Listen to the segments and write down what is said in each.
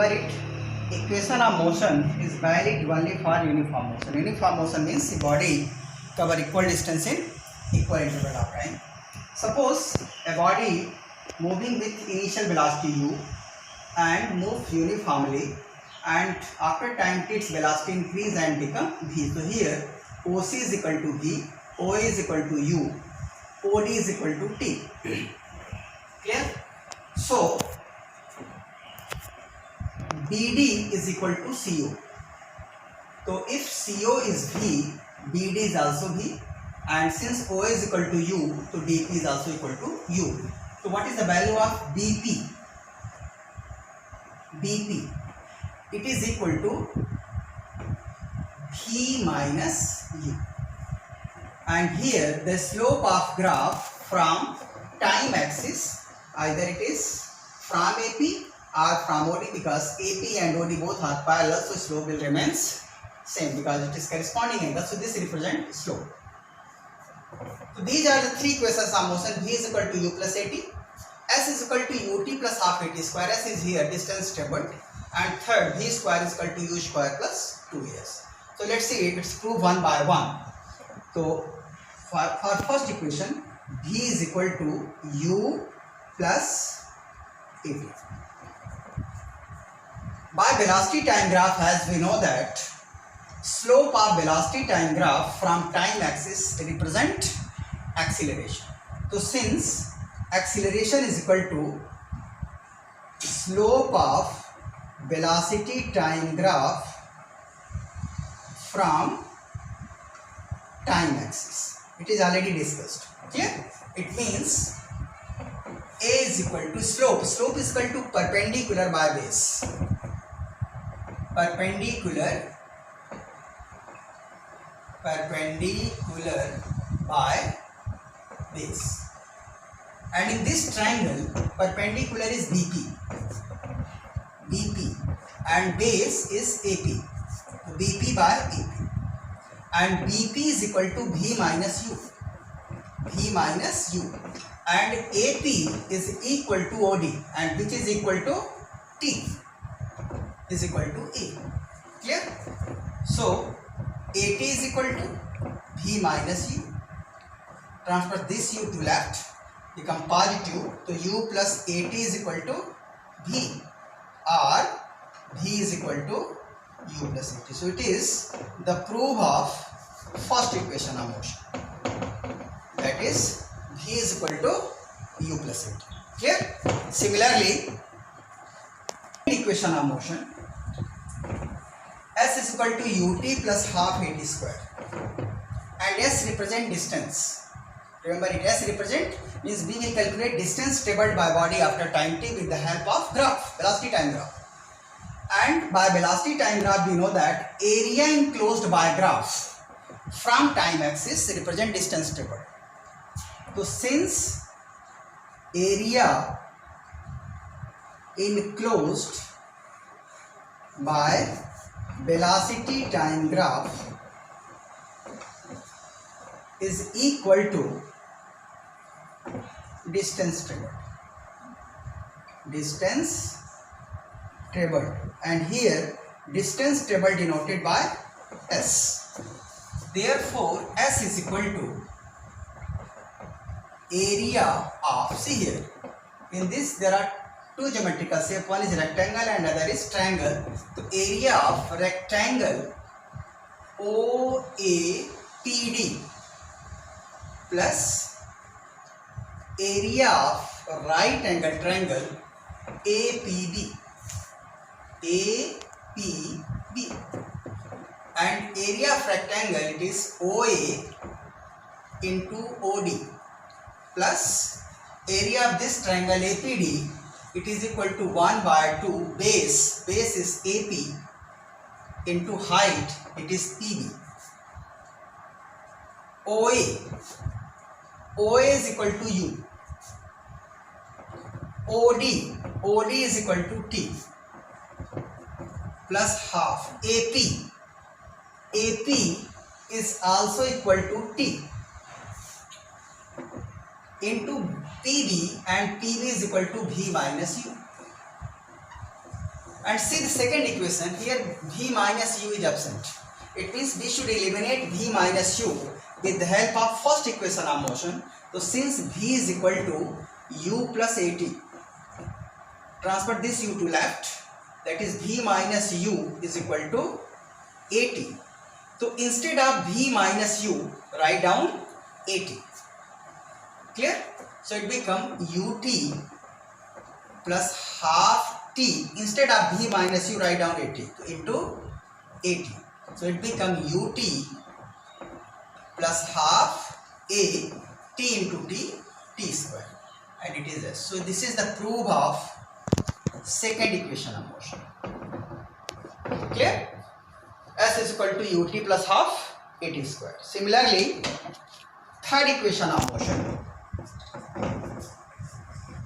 remember it, equation of motion is valid only for uniform motion. Uniform motion means the body cover equal distance in equal interval of time. Suppose a body moving with initial velocity u and move uniformly, and after time its velocity increase and become v. So here OC is equal to v, OA is equal to u, OD is equal to t. Clear? So BD is equal to CO. So if CO is V, BD is also V, and since OA is equal to U, so DP is also equal to U. So what is the value of BP? BP, it is equal to V minus U. And here the slope of graph from time axis, either it is from AP or from OD, because AP and OD both are parallel, so slope will remain same because it is corresponding angle. So this represents slope. So these are the three equations of motion. V is equal to U plus AT, S is equal to UT plus half AT square, S is here distance traveled, and third V square is equal to U square plus 2AS. So let's see it's proved one by one. So for first equation, V is equal to U plus AT. By velocity time graph, as we know that slope of velocity time graph from time axis represent acceleration. So since acceleration is equal to slope of velocity time graph from time axis, it is already discussed. Okay? It means A is equal to slope. Slope is equal to perpendicular by base. Perpendicular by base. And in this triangle, perpendicular is BP, and base is AP. So BP by AP. And BP is equal to V minus U. And AP is equal to OD, and which is equal to T is equal to A. Clear? So AT is equal to V minus U. Transfer this U to left, become positive. So U plus AT is equal to V, or V is equal to U plus AT. So it is the proof of first equation of motion. That is V is equal to U plus AT. Clear? Similarly, equation of motion, S is equal to UT plus half AT square, and S represent distance. Remember it, S represent means we will calculate distance traveled by body after time t with the help of graph, velocity time graph. And by velocity time graph we know that area enclosed by graph from time axis represent distance traveled. So since area enclosed by velocity time graph is equal to distance traveled, and here distance traveled denoted by S. Therefore S is equal to area of, see here, in this there are two geometrical shape, one is rectangle and other is triangle. So area of rectangle OAPD plus area of right angle triangle APB, and area of rectangle it is OA into OD plus area of this triangle APD, it is equal to 1 by 2 base is AP into height, it is PB. OA is equal to U. OD is equal to T plus half. AP is also equal to T into PB, and PB is equal to V minus U. And see the second equation here, v minus u is absent. It means we should eliminate v minus u with the help of first equation of motion. So since v is equal to u plus at, transfer this u to left, that is v minus u is equal to at. So instead of v minus u, write down at. Clear? So it become ut plus half t. Instead of v minus u, write down at into at. So it become ut plus half a t into t square, and it is s. So this is the proof of second equation of motion. Clear? S is equal to ut plus half at square. Similarly, third equation of motion,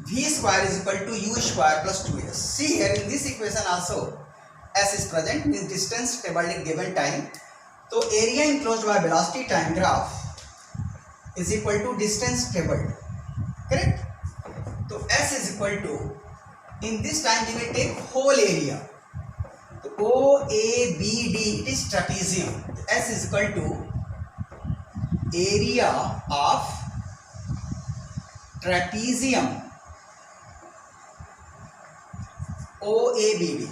v square is equal to u square plus 2s. See here in this equation also s is present, means distance tabled in given time. So area enclosed by velocity time graph is equal to distance tabled. Correct? So s is equal to, in this time we will take whole area. So OABD, it is trapezium. S is equal to area of trapezium OABD.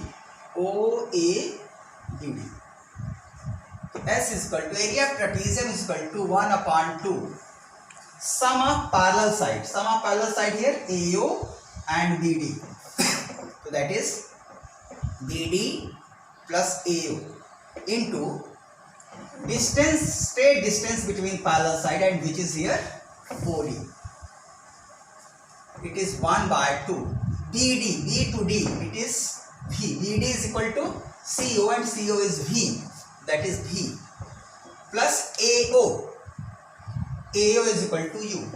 S is equal to area of trapezium is equal to 1 upon 2 sum of parallel side. Sum of parallel side here AO and BD. So that is BD plus AO into distance, straight distance between parallel side, and which is here OD. It is 1 by 2. BD, B to D, it is V. BD is equal to CO, and CO is V, that is V, plus AO. AO is equal to U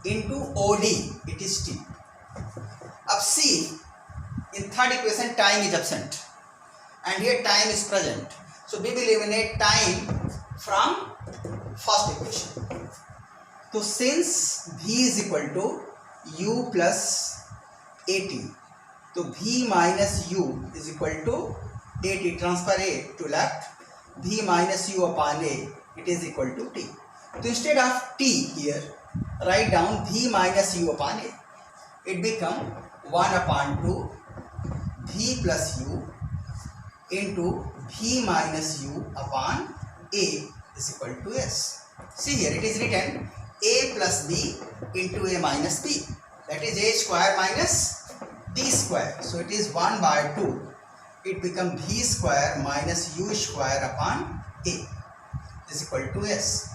into OD, it is T. अब see, in third equation time is absent and here time is present. So we will eliminate time from first equation. So since V is equal to U plus AT, so V minus U is equal to AT, transfer A to left, V minus U upon A, it is equal to T. So instead of T here, write down V minus U upon A. It become 1 upon 2 V plus U into V minus U upon A is equal to S. See here it is written A plus B into A minus B, that is A square minus B square. So it is 1 by 2. It becomes V square minus U square upon A is equal to S.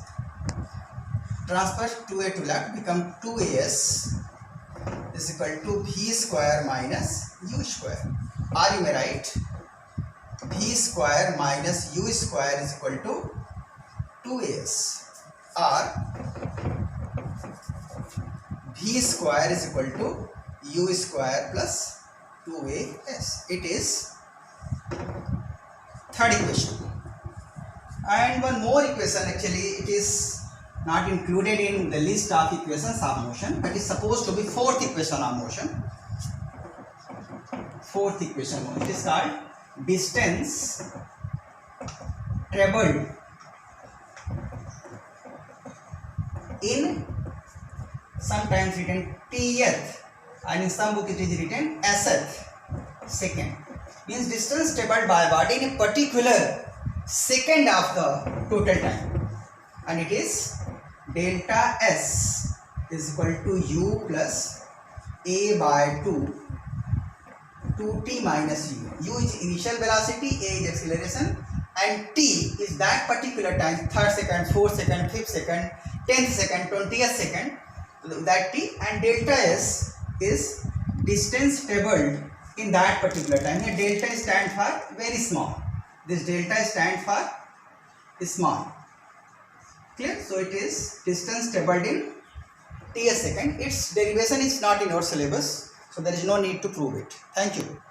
Transfer 2A to left, become 2AS is equal to V square minus U square. Or you may write V square minus U square is equal to 2AS, or V square is equal to U square plus 2AS. It is third equation. And one more equation, actually it is not included in the list of equations of motion, but is supposed to be fourth equation of motion. Fourth equation, it is called distance traveled in, sometimes written tth, and in some book it is written sth second. Means distance traveled by body in a particular second of the total time, and it is delta S is equal to U plus A by 2 2t minus U. U is initial velocity, A is acceleration, and T is that particular time, 3rd second, 4th second, 5th second, 10th second, 20th second, that T, and delta S is distance traveled in that particular time. Here delta stands for very small. This delta stands for small. Clear? So it is distance traveled in ts second. Its derivation is not in our syllabus, so there is no need to prove it. Thank you.